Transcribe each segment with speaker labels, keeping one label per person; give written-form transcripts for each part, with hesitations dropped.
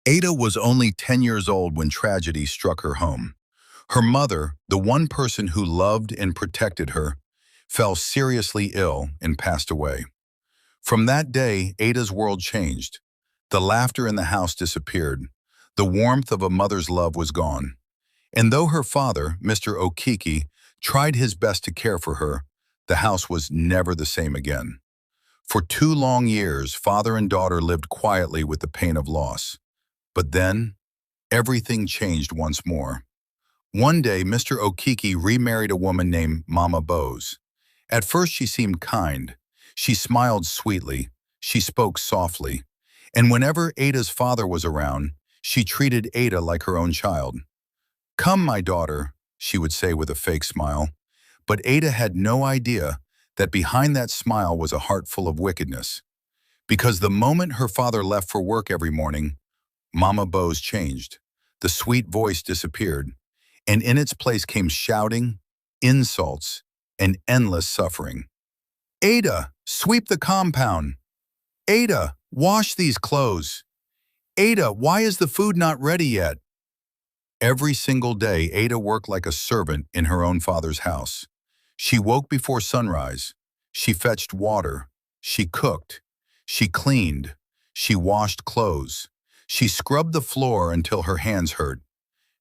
Speaker 1: Ada was only 10 years old when tragedy struck her home. Her mother, the one person who loved and protected her, fell seriously ill and passed away. From that day, Ada's world changed. The laughter in the house disappeared. The warmth of a mother's love was gone. And though her father, Mr. Okiki, tried his best to care for her, the house was never the same again. For 2 long years, father and daughter lived quietly with the pain of loss. But then, everything changed once more. One day, Mr. Okiki remarried a woman named Mama Bose. At first, she seemed kind. She smiled sweetly. She spoke softly. And whenever Ada's father was around, she treated Ada like her own child. "Come, my daughter," she would say with a fake smile. But Ada had no idea that behind that smile was a heart full of wickedness. Because the moment her father left for work every morning, Mama Bose changed. The sweet voice disappeared, and in its place came shouting, insults, and endless suffering. "Ada, sweep the compound. Ada, wash these clothes. Ada, why is the food not ready yet?" Every single day, Ada worked like a servant in her own father's house. She woke before sunrise. She fetched water. She cooked. She cleaned. She washed clothes. She scrubbed the floor until her hands hurt.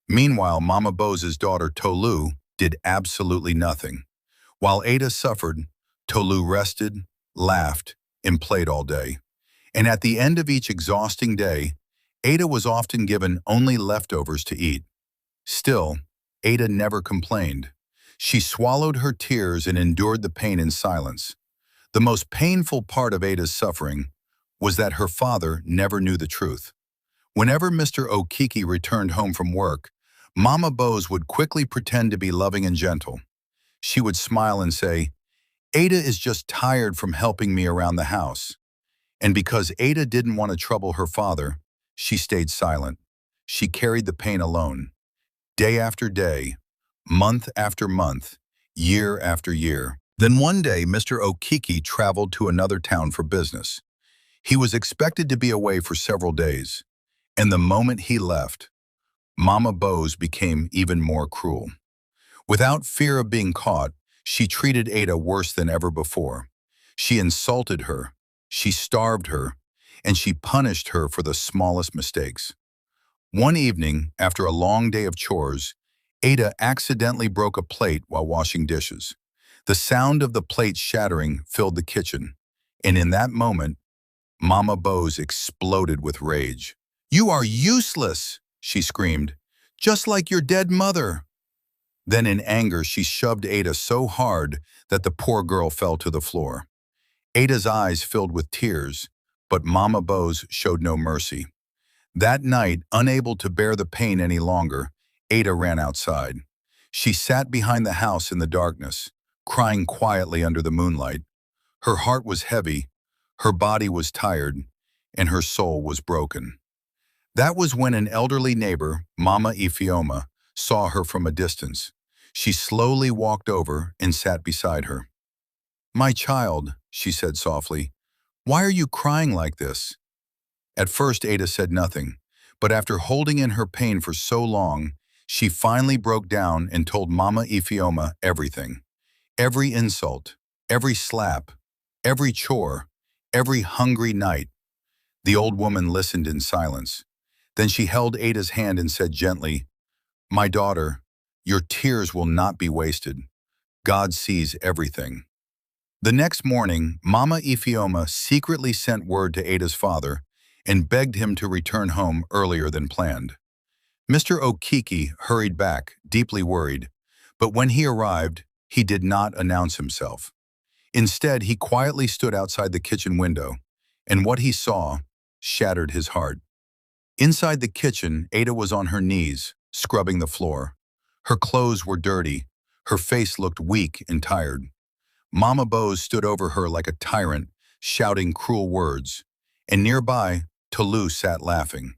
Speaker 1: Meanwhile, Mama Bose's daughter Tolu did absolutely nothing. While Ada suffered, Tolu rested, laughed, and played all day. And at the end of each exhausting day, Ada was often given only leftovers to eat. Still, Ada never complained. She swallowed her tears and endured the pain in silence. The most painful part of Ada's suffering was that her father never knew the truth. Whenever Mr. Okiki returned home from work, Mama Bose would quickly pretend to be loving and gentle. She would smile and say, "Ada is just tired from helping me around the house." And because Ada didn't want to trouble her father, she stayed silent. She carried the pain alone. Day after day, month after month, year after year. Then one day, Mr. Okiki traveled to another town for business. He was expected to be away for several days, and the moment he left, Mama Bose became even more cruel. Without fear of being caught, she treated Ada worse than ever before. She insulted her, she starved her, and she punished her for the smallest mistakes. One evening, after a long day of chores, Ada accidentally broke a plate while washing dishes. The sound of the plate shattering filled the kitchen, and in that moment, Mama Bose exploded with rage. "You are useless," she screamed, "just like your dead mother." Then in anger, she shoved Ada so hard that the poor girl fell to the floor. Ada's eyes filled with tears, but Mama Bose showed no mercy. That night, unable to bear the pain any longer, Ada ran outside. She sat behind the house in the darkness, crying quietly under the moonlight. Her heart was heavy, her body was tired, and her soul was broken. That was when an elderly neighbor, Mama Ifioma, saw her from a distance. She slowly walked over and sat beside her. "My child," she said softly, "why are you crying like this?" At first, Ada said nothing, but after holding in her pain for so long, she finally broke down and told Mama Ifioma everything. Every insult, every slap, every chore, every hungry night. The old woman listened in silence. Then she held Ada's hand and said gently, "My daughter, your tears will not be wasted. God sees everything." The next morning, Mama Ifioma secretly sent word to Ada's father and begged him to return home earlier than planned. Mr. Okiki hurried back, deeply worried, but when he arrived, he did not announce himself. Instead, he quietly stood outside the kitchen window, and what he saw shattered his heart. Inside the kitchen, Ada was on her knees, scrubbing the floor. Her clothes were dirty. Her face looked weak and tired. Mama Bose stood over her like a tyrant, shouting cruel words, and nearby, Tolu sat laughing.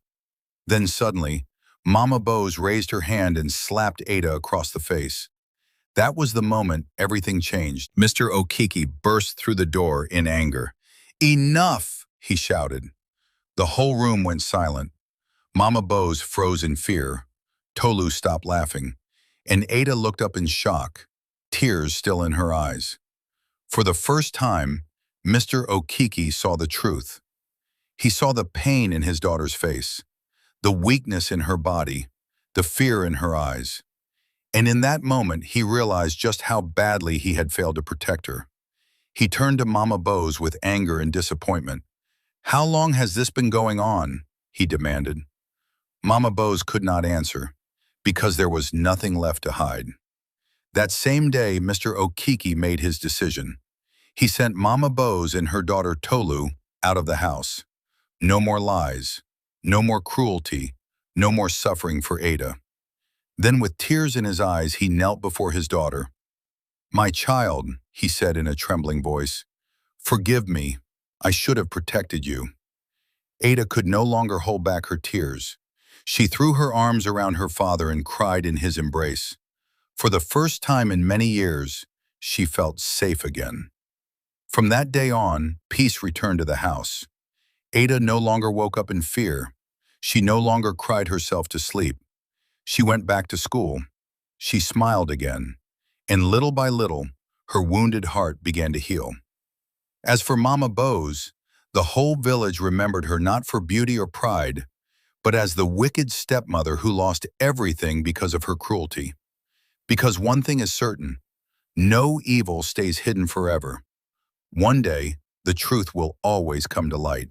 Speaker 1: Then suddenly, Mama Bose raised her hand and slapped Ada across the face. That was the moment everything changed. Mr. Okiki burst through the door in anger. "Enough!" he shouted. The whole room went silent. Mama Bose froze in fear. Tolu stopped laughing, and Ada looked up in shock, tears still in her eyes. For the first time, Mr. Okiki saw the truth. He saw the pain in his daughter's face, the weakness in her body, the fear in her eyes. And in that moment, he realized just how badly he had failed to protect her. He turned to Mama Bose with anger and disappointment. "How long has this been going on?" he demanded. Mama Bose could not answer, because there was nothing left to hide. That same day, Mr. Okiki made his decision. He sent Mama Bose and her daughter Tolu out of the house. No more lies, no more cruelty, no more suffering for Ada. Then with tears in his eyes, he knelt before his daughter. "My child," he said in a trembling voice, "forgive me. I should have protected you." Ada could no longer hold back her tears. She threw her arms around her father and cried in his embrace. For the first time in many years, she felt safe again. From that day on, peace returned to the house. Ada no longer woke up in fear. She no longer cried herself to sleep. She went back to school. She smiled again. And little by little, her wounded heart began to heal. As for Mama Bose, the whole village remembered her not for beauty or pride, but as the wicked stepmother who lost everything because of her cruelty. Because one thing is certain, no evil stays hidden forever. One day, the truth will always come to light.